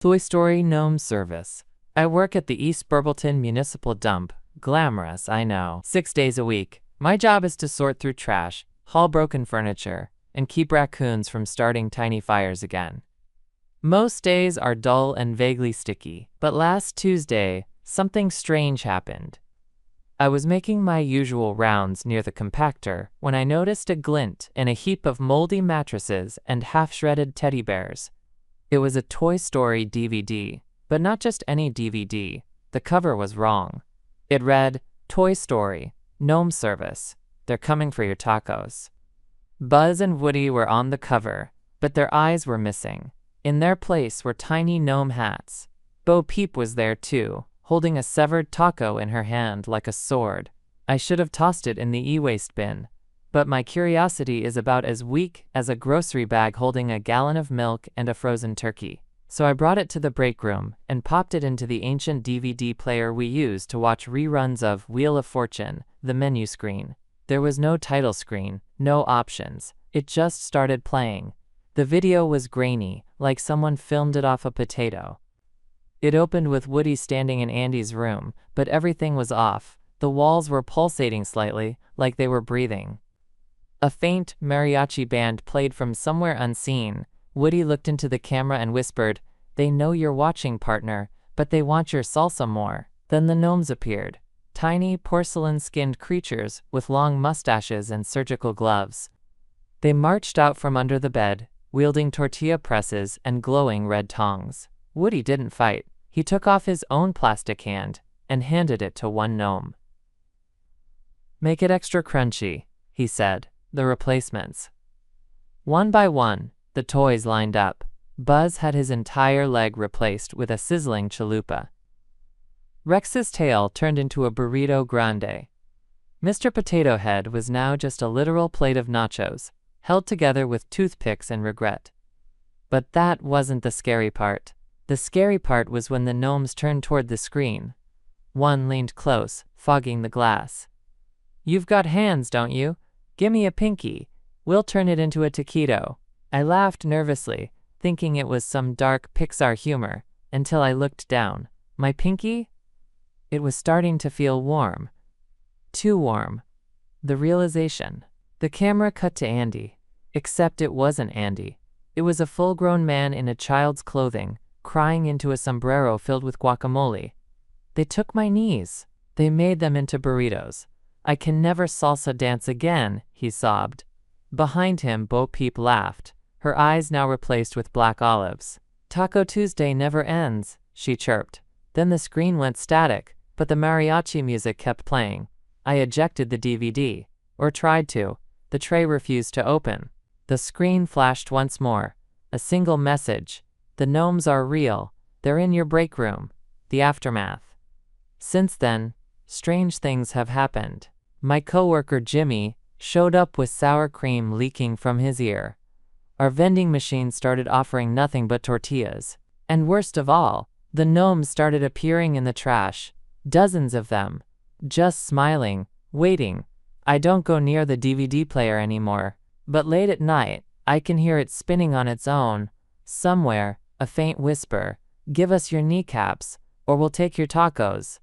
Toy Story Gnome Service. I work at the East Burbleton Municipal Dump. Glamorous, I know. 6 days a week. My job is to sort through trash, haul broken furniture, and keep raccoons from starting tiny fires again. Most days are dull and vaguely sticky, but last Tuesday, something strange happened. I was making my usual rounds near the compactor when I noticed a glint in a heap of moldy mattresses and half-shredded teddy bears. It was a Toy Story DVD, but not just any DVD. The cover was wrong. It read, "Toy Story, Gnome Service. They're coming for your tacos." Buzz and Woody were on the cover, but their eyes were missing. In their place were tiny gnome hats. Bo Peep was there too, holding a severed taco in her hand like a sword. I should have tossed it in the e-waste bin, but my curiosity is about as weak as a grocery bag holding a gallon of milk and a frozen turkey. So I brought it to the break room and popped it into the ancient DVD player we use to watch reruns of Wheel of Fortune, the menu screen. There was no title screen, no options. It just started playing. The video was grainy, like someone filmed it off a potato. It opened with Woody standing in Andy's room, but everything was off. The walls were pulsating slightly, like they were breathing. A faint mariachi band played from somewhere unseen. Woody looked into the camera and whispered, "They know you're watching, partner, but they want your salsa more." Then the gnomes appeared. Tiny, porcelain-skinned creatures with long mustaches and surgical gloves. They marched out from under the bed, wielding tortilla presses and glowing red tongs. Woody didn't fight. He took off his own plastic hand and handed it to one gnome. "Make it extra crunchy," he said. The replacements. One by one, the toys lined up. Buzz had his entire leg replaced with a sizzling chalupa. Rex's tail turned into a burrito grande. Mr. Potato Head was now just a literal plate of nachos, held together with toothpicks and regret. But that wasn't the scary part. The scary part was when the gnomes turned toward the screen. One leaned close, fogging the glass. "You've got hands, don't you? Gimme a pinky. We'll turn it into a taquito." I laughed nervously, thinking it was some dark Pixar humor, until I looked down. My pinky? It was starting to feel warm. Too warm. The realization. The camera cut to Andy. Except it wasn't Andy. It was a full-grown man in a child's clothing, crying into a sombrero filled with guacamole. "They took my knees. They made them into burritos. I can never salsa dance again," he sobbed. Behind him, Bo Peep laughed, her eyes now replaced with black olives. "Taco Tuesday never ends," she chirped. Then the screen went static, but the mariachi music kept playing. I ejected the DVD, or tried to. The tray refused to open. The screen flashed once more. A single message. "The gnomes are real. They're in your break room." The aftermath. Since then, strange things have happened. My coworker Jimmy showed up with sour cream leaking from his ear. Our vending machine started offering nothing but tortillas. And worst of all, the gnomes started appearing in the trash. Dozens of them. Just smiling, waiting. I don't go near the DVD player anymore. But late at night, I can hear it spinning on its own. Somewhere, a faint whisper, "Give us your kneecaps, or we'll take your tacos."